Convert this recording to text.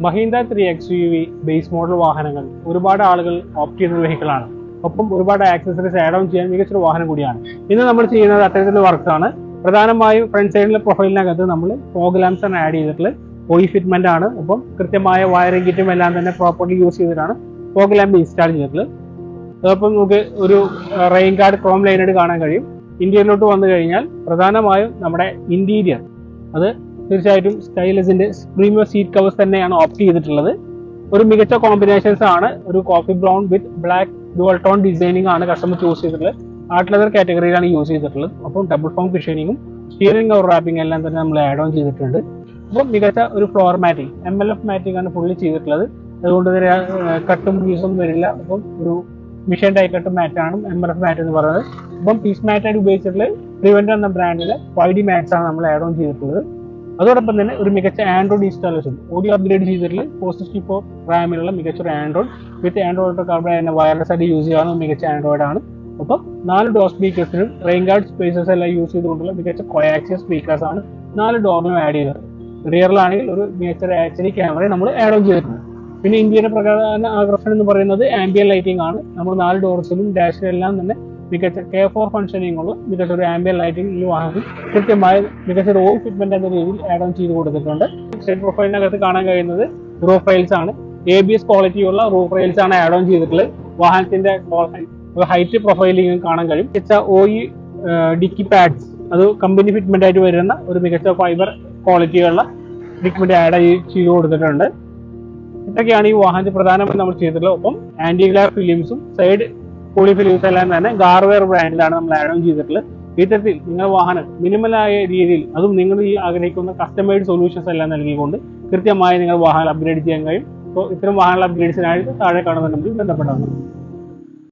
Mahindra 3XUV base model വാഹനങ്ങൾ ഒരുപാട് ആളുകൾ ഓപ്റ്റ് ചെയ്യുന്ന വെഹിക്കിളാണ്. ഒപ്പം ഒരുപാട് ആക്സസറീസ് ആഡ് ഓൺ ചെയ്യാൻ മികച്ചൊരു വാഹനം കൂടിയാണ്. ഇന്ന് നമ്മൾ ചെയ്യുന്നത് അത്തരത്തിലുള്ള വർക്കാണ്. പ്രധാനമായും ഫ്രണ്ട് സൈഡിലെ പ്രൊഫൈലിനകത്ത് നമ്മൾ ഫോഗ് ലാംപ്സ് ആണ് ആഡ് ചെയ്തിട്ടുള്ളത്. OE ഫിറ്റ്മെന്റ് ആണ്. ഒപ്പം കൃത്യമായ വയറിംഗ് കിറ്റും എല്ലാം തന്നെ പ്രോപ്പർലി യൂസ് ചെയ്തിട്ടാണ് ഫോഗ് ലാമ്പ് ഇൻസ്റ്റാൾ ചെയ്തിട്ടുള്ളത്. അതോടൊപ്പം നമുക്ക് ഒരു റെയിൻ ഗാർഡ് ക്രോം ലൈനഡ് കാണാൻ കഴിയും. ഇന്റീരിയറിലോട്ട് വന്നു കഴിഞ്ഞാൽ പ്രധാനമായും നമ്മുടെ ഇന്റീരിയർ അത് തീർച്ചയായിട്ടും സ്കൈലെസിന്റെ പ്രീമിയം സീറ്റ് കവേഴ്സ് തന്നെയാണ് ഓപ്റ്റ് ചെയ്തിട്ടുള്ളത്. ഒരു മികച്ച കോമ്പിനേഷൻസ് ആണ്. ഒരു coffee brown with black dual tone designing ആണ് കസ്റ്റമർ ചൂസ് ചെയ്തിട്ടുള്ളത്. ആർട്ട് ലെതർ കാറ്റഗറിയിലാണ് യൂസ് ചെയ്തിട്ടുള്ളത്. അപ്പം ഡബിൾ ഫോം ഫിഷനിങ്ങും സ്റ്റിയറിംഗ് കവർ റാപ്പിംഗ് എല്ലാം തന്നെ നമ്മൾ ആഡ് ഓൺ ചെയ്തിട്ടുണ്ട്. അപ്പം മികച്ച ഒരു ഫ്ലോർ മാറ്റിംഗ് MLF മാറ്റിംഗ് ആണ് ഫുള്ളി ചെയ്തിട്ടുള്ളത്. അതുകൊണ്ട് തന്നെ കട്ടും പീസൊന്നും വരില്ല. അപ്പം ഒരു മിഷൻ ടൈ കട്ട് മാറ്റാണ് MLF മാറ്റ് എന്ന് പറയുന്നത്. അപ്പം പീസ് മാറ്റായിട്ട് ഉപയോഗിച്ചിട്ടുള്ള പ്രിവെന്റ് എന്ന ബ്രാൻഡിലെ 5D മാറ്റ്സ് ആണ് നമ്മൾ ആഡ് ഓൺ ചെയ്തിട്ടുള്ളത്. അതോടൊപ്പം തന്നെ ഒരു മികച്ച ആൻഡ്രോയിഡ് ഇൻസ്റ്റാളേഷൻ ഓഡിയോ അപ്ഗ്രേഡ് ചെയ്തിട്ടുള്ള 464 റാമിലുള്ള മികച്ചൊരു ആൻഡ്രോയിഡ് വിത്ത് ആൻഡ്രോയിഡ് കാർബൺ വയർലെസ് ആയിട്ട് യൂസ് ചെയ്യാവുന്ന മികച്ച ആൻഡ്രോയിഡ് ആണ്. ഒപ്പം 4 ഡോർ സ്പീക്കേഴ്സിനും റെയിൻ ഗാർഡ് സ്പേസസ് എല്ലാം യൂസ് ചെയ്തുകൊണ്ടുള്ള മികച്ച കോയാക്സിയൽ സ്പീക്കേഴ്സ് ആണ് 4 ഡോറിനും ആഡ് ചെയ്തത്. റിയറിലാണെങ്കിൽ ഒരു മികച്ച HD ക്യാമറ നമ്മൾ ആഡ് ഓൺ ചെയ്തിട്ടുണ്ട്. പിന്നെ ഇന്ത്യയുടെ പ്രധാന ആകർഷണം എന്ന് പറയുന്നത് ആംബിയൻ ലൈറ്റിംഗ് ആണ്. നമ്മൾ 4 ഡോർസിലും ഡാഷിലും എല്ലാം തന്നെ മികച്ച K4 ഫംഗ്ഷനിങ് ഉള്ള മികച്ച ഒരു ആംബിയൻ ലൈറ്റിംഗ് ഈ വാഹനത്തിൽ കൃത്യമായ മികച്ച ഒരു OE ഫിറ്റ്മെന്റ് എന്ന രീതിയിൽ ആഡ് ഓൺ ചെയ്ത് കൊടുത്തിട്ടുണ്ട്. സൈഡ് പ്രൊഫൈലിനകത്ത് കാണാൻ കഴിയുന്നത് റൂഫ് റെയിൽസ് ആണ്. ABS ക്വാളിറ്റിയുള്ള റൂഫ് റെയിൽസ് ആണ് ആഡ് ഓൺ ചെയ്തിട്ടുള്ളത്. വാഹനത്തിന്റെ ഹൈറ്റ് പ്രൊഫൈലിംഗ് കാണാൻ കഴിയും. മികച്ച OE ഡിക്കി പാഡ്സ് അത് കമ്പനി ഫിറ്റ്മെന്റ് ആയിട്ട് വരുന്ന ഒരു മികച്ച ഫൈബർ ക്വാളിറ്റിയുള്ള ഫിറ്റ്മെന്റ് ആഡ് ചെയ്ത് കൊടുത്തിട്ടുണ്ട്. ഇതൊക്കെയാണ് ഈ വാഹനത്തിൽ പ്രധാനമായും നമ്മൾ ചെയ്തിട്ടുള്ളത്. ഒപ്പം ആന്റി ഗ്ലാർ ഫിലിംസും സൈഡ് പോളി ഫിലിംസ് എല്ലാം തന്നെ ഗാർവെയർ ബ്രാൻഡിലാണ് നമ്മൾ ആഡ് ഓൺ ചെയ്തിട്ടുള്ളത്. ഇത്തരത്തിൽ നിങ്ങളുടെ വാഹനം മിനിമലായ രീതിയിൽ അതും നിങ്ങൾ ഈ ആഗ്രഹിക്കുന്ന കസ്റ്റമൈസ്ഡ് സൊല്യൂഷൻസ് എല്ലാം നൽകിക്കൊണ്ട് കൃത്യമായി നിങ്ങൾ വാഹനം അപ്ഗ്രേഡ് ചെയ്യാൻ കഴിയും. അപ്പോൾ ഇത്തരം വാഹന അപ്ഗ്രേഡ്സിനായിട്ട് താഴെ കാണുന്ന നമ്പറിൽ ബന്ധപ്പെടാവുന്നതാണ്.